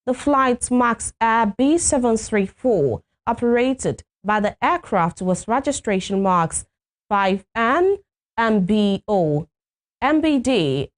The flight Max Air B734 operated by the aircraft was registration marks 5N MBD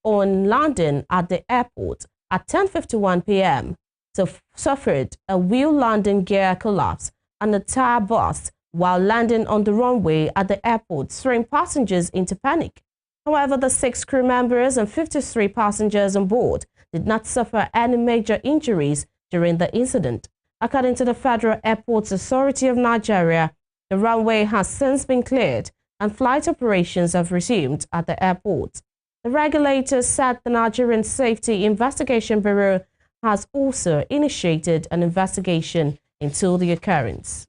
on landing at the airport at 10:51 p.m. So suffered a wheel landing gear collapse and a tire burst while landing on the runway at the airport, throwing passengers into panic. However, the 6 crew members and 53 passengers on board did not suffer any major injuries during the incident. According to the Federal Airports Authority of Nigeria, the runway has since been cleared and flight operations have resumed at the airport. The regulator said the Nigerian Safety Investigation Bureau has also initiated an investigation into the occurrence.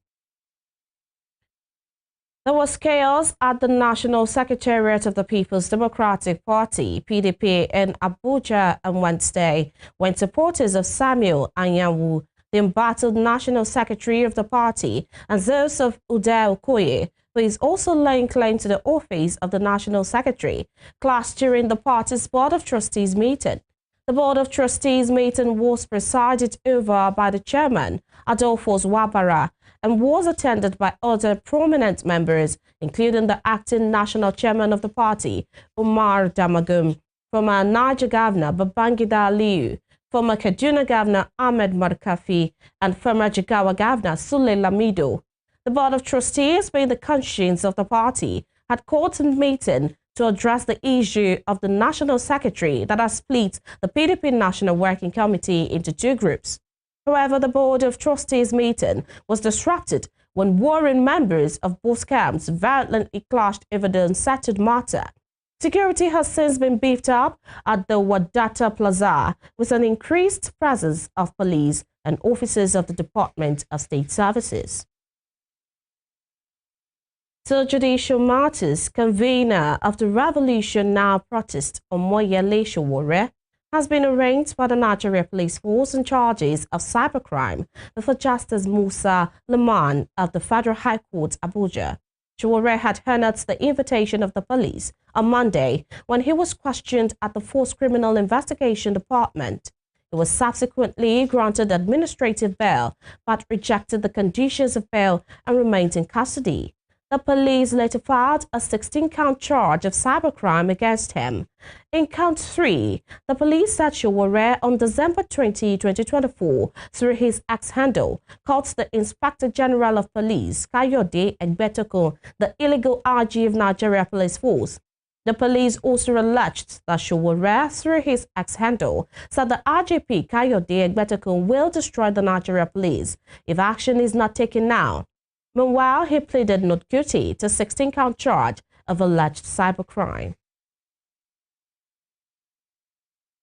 There was chaos at the National Secretariat of the People's Democratic Party, PDP, in Abuja on Wednesday, when supporters of Samuel Anyanwu, the embattled National Secretary of the party, and those of Okoye, who is also laying claim to the office of the National Secretary, clashed during the party's Board of Trustees meeting. The Board of Trustees meeting was presided over by the chairman, Adolphus Wabara, and was attended by other prominent members, including the acting national chairman of the party, Umar Damagum, former Niger Governor Babangida Aliyu, former Kaduna Governor Ahmed Markafi, and former Jigawa Governor Sule Lamido. The Board of Trustees, being the conscience of the party, had called a meeting to address the issue of the National Secretary that has split the PDP National Working Committee into 2 groups. However, the Board of Trustees meeting was disrupted when warring members of both camps violently clashed over the unsettled matter. Security has since been beefed up at the Wadata Plaza with an increased presence of police and officers of the Department of State Services. So Judicial Matters convener of the Revolution Now protest, Omoyele Sowore, has been arraigned by the Nigeria Police Force on charges of cybercrime before Justice Musa Liman of the Federal High Court, Abuja. Sowore had honored the invitation of the police on Monday when he was questioned at the Force Criminal Investigation Department. He was subsequently granted administrative bail but rejected the conditions of bail and remained in custody. The police later filed a 16-count charge of cybercrime against him. In count 3, the police said Sowore on December 20, 2024, through his ex-handle, called the Inspector General of Police, Kayode Egbetokun, the illegal RG of Nigeria Police Force. The police also alleged that Sowore, through his ex-handle, said the RGP Kayode Egbetokun will destroy the Nigeria Police if action is not taken now. Meanwhile, he pleaded not guilty to 16-count charge of alleged cybercrime.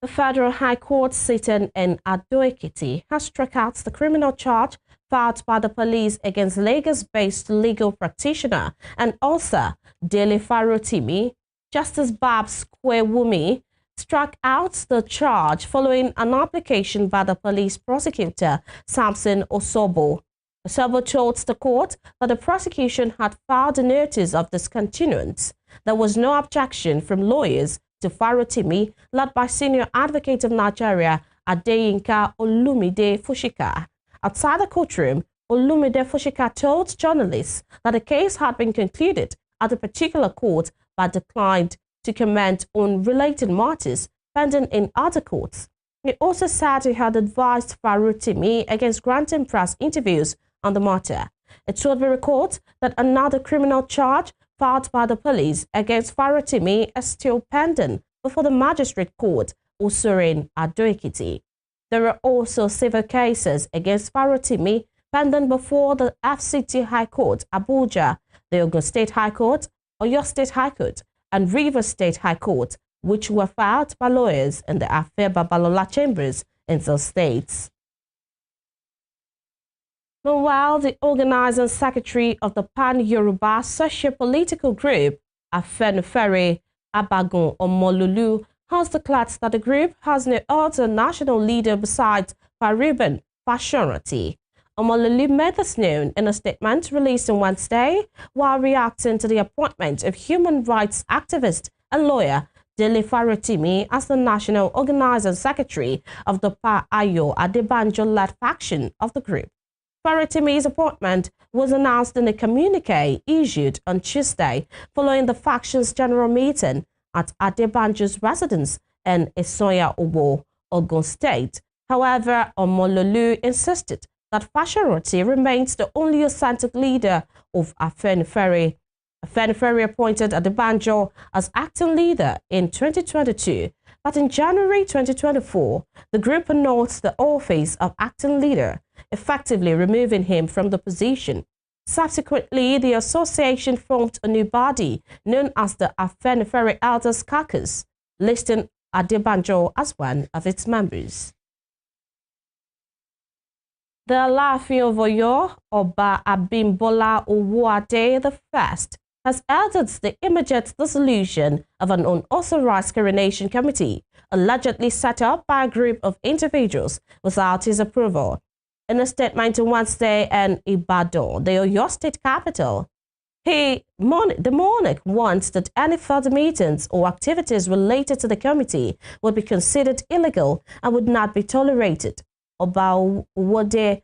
The Federal High Court sitting in Ado-Ekiti has struck out the criminal charge filed by the police against Lagos-based legal practitioner and author Dele Farotimi. Justice Babs Kwewumi struck out the charge following an application by the police prosecutor Samson Osobo. Osobo told the court that the prosecution had filed a notice of discontinuance. There was no objection from lawyers to Farotimi, led by Senior Advocate of Nigeria, Adeyinka Olumide Fushika. Outside the courtroom, Olumide Fushika told journalists that the case had been concluded at a particular court but declined to comment on related matters pending in other courts. He also said he had advised Farotimi against granting press interviews on the matter. It should be recalled that another criminal charge filed by the police against Farotimi is still pending before the magistrate court, also in Ado-Ekiti. There are also civil cases against Farotimi pending before the FCT High Court, Abuja, the Ogun State High Court, Oyo State High Court, and Rivers State High Court, which were filed by lawyers in the Afe Babalola chambers in those states. Meanwhile, the organizing secretary of the Pan-Yoruba socio-political group, Afenifere Abagun Omololu, has declared that the group has no other national leader besides Fariban Fashoranti. Omololu made this known in a statement released on Wednesday while reacting to the appointment of human rights activist and lawyer Dele Farotimi as the National Organizer Secretary of the Pa Ayo Adebanjo-led faction of the group. Farotimi's appointment was announced in a communique issued on Tuesday following the faction's general meeting at Adebanjo's residence in Isoya Obo, Ogun State. However, Omololu insisted that Fasharoti remains the only authentic leader of Afenifere. Afenifere appointed Adebanjo as acting leader in 2022, but in January 2024, the group annulled the office of acting leader, effectively removing him from the position. Subsequently, the association formed a new body known as the Afenifere Elders Caucus, listing Adebanjo as one of its members. The Aláàfin of Ọ̀yọ́, Ọba Abímbọ́lá Owóadé I, has ordered the immediate dissolution of an unauthorized coronation committee allegedly set up by a group of individuals without his approval. In a statement on Wednesday in Ibadan, the Ọ̀yọ́ state capital, the monarch wants that any further meetings or activities related to the committee would be considered illegal and would not be tolerated. Oba Owóadé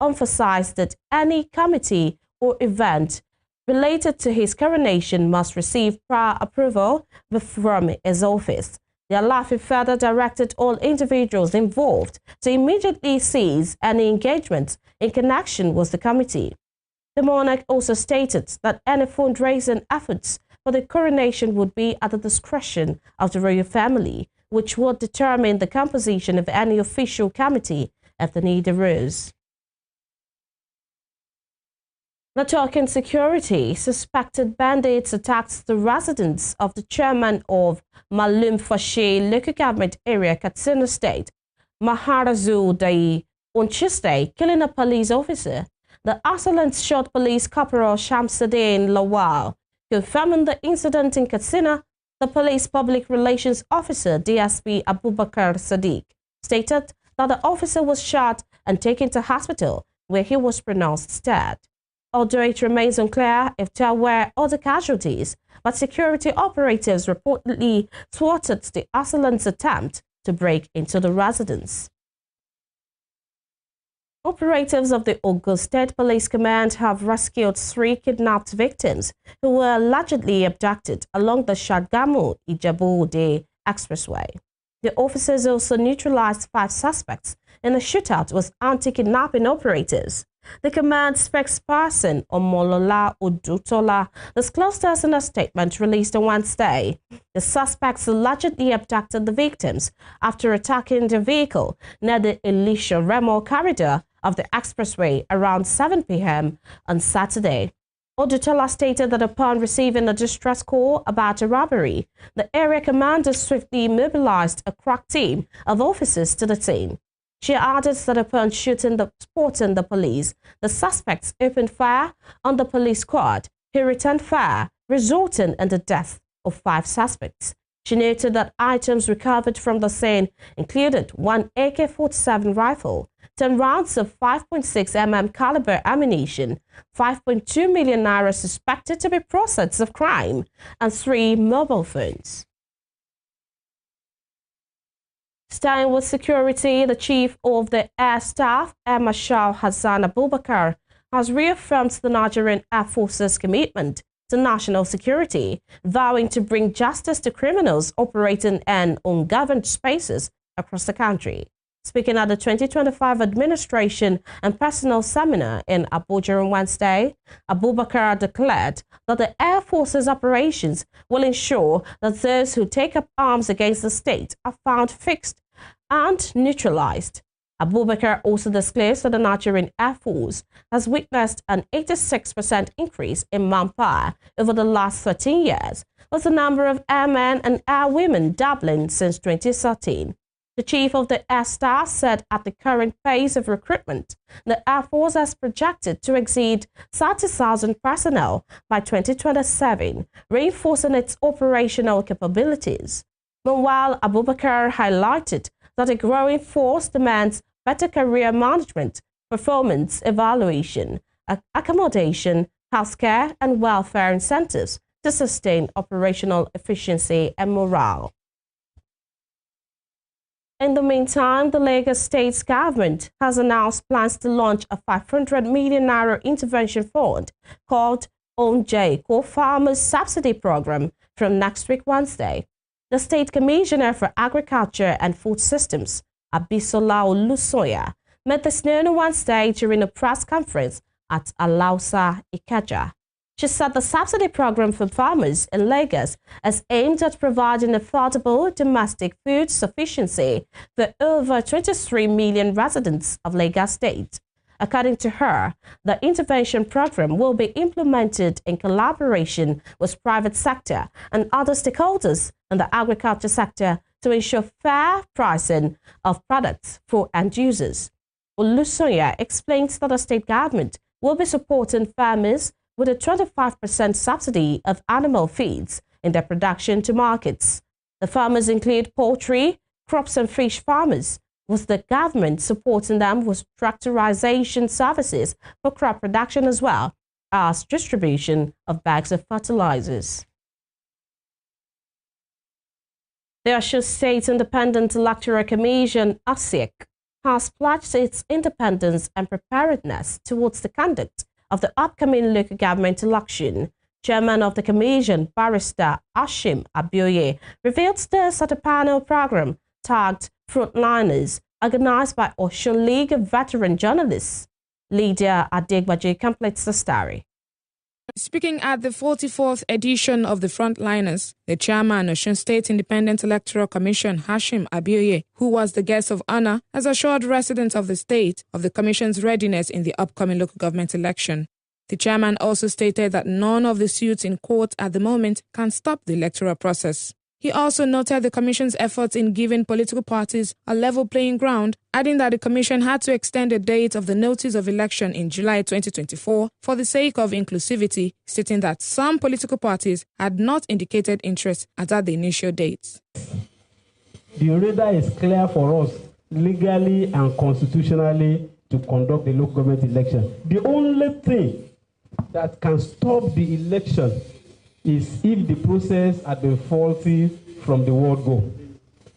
emphasized that any committee or event related to his coronation must receive prior approval from his office. The Aláàfin further directed all individuals involved to immediately cease any engagement in connection with the committee. The monarch also stated that any fundraising efforts for the coronation would be at the discretion of the royal family, which would determine the composition of any official committee if the need arose. The talking security, suspected bandits attacked the residence of the chairman of Malum Fashe local government area, Katsina State, Maharazu Dai, on Tuesday, killing a police officer. The assailants shot Police Corporal Shamsuddin Lawal. Confirming the incident in Katsina, the police public relations officer, DSP Abubakar Sadiq, stated that the officer was shot and taken to hospital, where he was pronounced dead. Although it remains unclear if there were other casualties, but security operatives reportedly thwarted the assailants' attempt to break into the residence. Operatives of the Ogun State Police Command have rescued 3 kidnapped victims who were allegedly abducted along the Shagamu-Ijebu-Ode Expressway. The officers also neutralized 5 suspects in a shootout with anti-kidnapping operators. The command spokesperson, Omolola Odutola, disclosed this in a statement released on Wednesday. The suspects allegedly abducted the victims after attacking their vehicle near the Elisha Remo corridor of the expressway around 7 p.m. on Saturday. Odutola stated that upon receiving a distress call about a robbery, the area commander swiftly mobilized a crack team of officers to the scene. She added that upon spotting the police, the suspects opened fire on the police squad, who returned fire, resulting in the death of 5 suspects. She noted that items recovered from the scene included 1 AK-47 rifle, 10 rounds of 5.6 mm caliber ammunition, 5.2 million naira suspected to be process of crime, and 3 mobile phones. Staying with security, the Chief of the Air Staff, Air Marshal Hassan Abubakar, has reaffirmed the Nigerian Air Force's commitment to national security, vowing to bring justice to criminals operating in ungoverned spaces across the country. Speaking at the 2025 Administration and Personnel Seminar in Abuja on Wednesday, Abubakar declared that the Air Force's operations will ensure that those who take up arms against the state are found fixed and neutralized. Abubakar also disclosed that the Nigerian Air Force has witnessed an 86% increase in manpower over the last 13 years, with the number of airmen and airwomen doubling since 2013. The Chief of the Air Staff said at the current pace of recruitment, the Air Force has projected to exceed 30,000 personnel by 2027, reinforcing its operational capabilities. Meanwhile, Abubakar highlighted that a growing force demands better career management, performance evaluation, accommodation, healthcare, and welfare incentives to sustain operational efficiency and morale. In the meantime, the Lagos State government has announced plans to launch a 500 million naira intervention fund called ONJ Co-Farmers Subsidy Program from next week Wednesday. The State Commissioner for Agriculture and Food Systems, Abisola Olusoya, made this known on Wednesday during a press conference at Alausa, Ikeja. She said the subsidy program for farmers in Lagos is aimed at providing affordable domestic food sufficiency for over 23 million residents of Lagos State. According to her, the intervention program will be implemented in collaboration with private sector and other stakeholders in the agriculture sector to ensure fair pricing of products for end users. Olusoya explains that the state government will be supporting farmers with a 25% subsidy of animal feeds in their production to markets. The farmers include poultry, crops and fish farmers, with the government supporting them with tractorization services for crop production as well as distribution of bags of fertilizers. The Osun State Independent Electoral Commission, (OSIEC), has pledged its independence and preparedness towards the conduct of the upcoming local government election. Chairman of the commission, Barrister Hashim Abioye, revealed this at a panel program tagged Frontliners, organized by Osun League of Veteran Journalists. Lydia Adegbaji completes the story. Speaking at the 44th edition of the Frontliners, the chairman of Osun State Independent Electoral Commission, Hashim Abioye, who was the guest of honor, has assured residents of the state of the commission's readiness in the upcoming local government election. The chairman also stated that none of the suits in court at the moment can stop the electoral process. He also noted the commission's efforts in giving political parties a level playing ground, adding that the commission had to extend the date of the notice of election in July 2024 for the sake of inclusivity, stating that some political parties had not indicated interest at the initial dates. The radar is clear for us legally and constitutionally to conduct the local government election. The only thing that can stop the election is if the process had been faulty from the word go.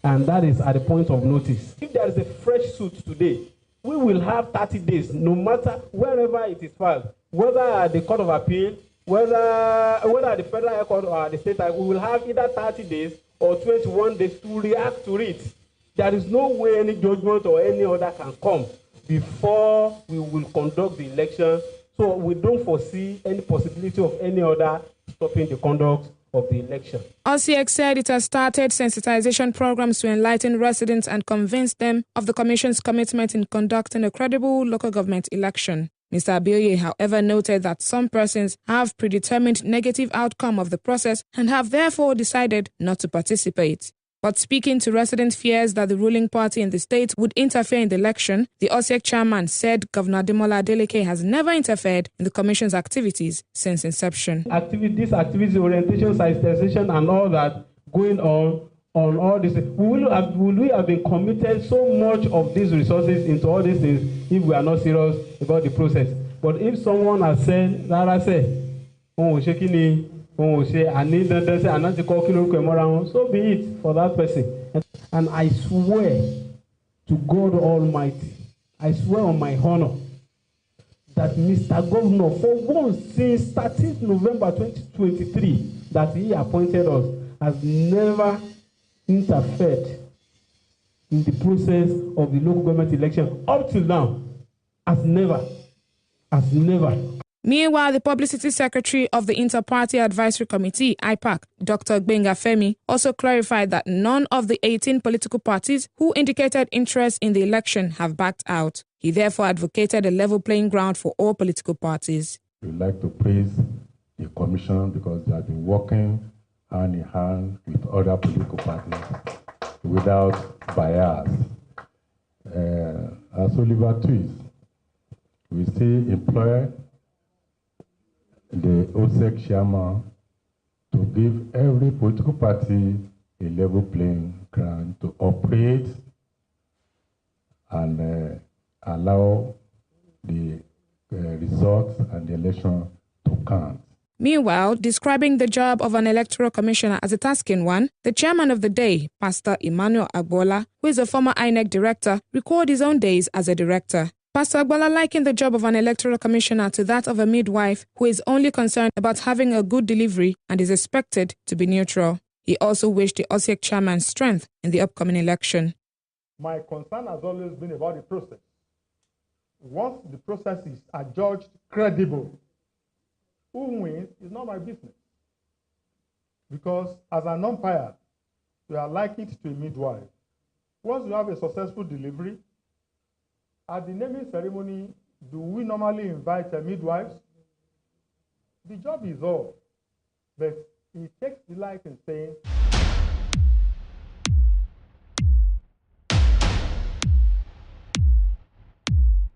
And that is at the point of notice. If there is a fresh suit today, we will have 30 days, no matter wherever it is filed, whether at the Court of Appeal, whether at the Federal High Court or at the State High, we will have either 30 days or 21 days to react to it. There is no way any judgment or any order can come before we will conduct the election. So we don't foresee any possibility of any order stopping the conduct of the election. OSIEC said it has started sensitization programs to enlighten residents and convince them of the Commission's commitment in conducting a credible local government election. Mr. Abioye, however, noted that some persons have predetermined negative outcome of the process and have therefore decided not to participate. But speaking to resident fears that the ruling party in the state would interfere in the election, the OSIEC chairman said Governor Ademola Adeleke has never interfered in the commission's activities since inception. These activities, orientation, sensitization, and all that going on all this, would we have been committed so much of these resources into all these things if we are not serious about the process? But if someone has said, so be it for that person. And I swear to God Almighty, I swear on my honor, that Mr. Governor, for once since 13th November 2023, that he appointed us, has never interfered in the process of the local government election. Up till now, has never. Meanwhile, the Publicity Secretary of the Inter-Party Advisory Committee, IPAC, Dr. Gbenga Femi, also clarified that none of the 18 political parties who indicated interest in the election have backed out. He therefore advocated a level playing ground for all political parties. We'd like to praise the Commission because they have been working hand in hand with other political parties without bias. As Oliver Twist, we still employ the OSEC chairman to give every political party a level playing ground to operate and allow the results and the election to count. Meanwhile, describing the job of an electoral commissioner as a tasking one, the chairman of the day, Pastor Emmanuel Agbola, who is a former INEC director, recalled his own days as a director. Pastor Agbola likened the job of an electoral commissioner to that of a midwife who is only concerned about having a good delivery and is expected to be neutral. He also wished the OSEC chairman strength in the upcoming election. My concern has always been about the process. Once the processes are judged credible, who wins is not my business. Because as an umpire, we are likened to a midwife. Once you have a successful delivery, at the naming ceremony, do we normally invite midwives? The job is all, but he takes delight in saying,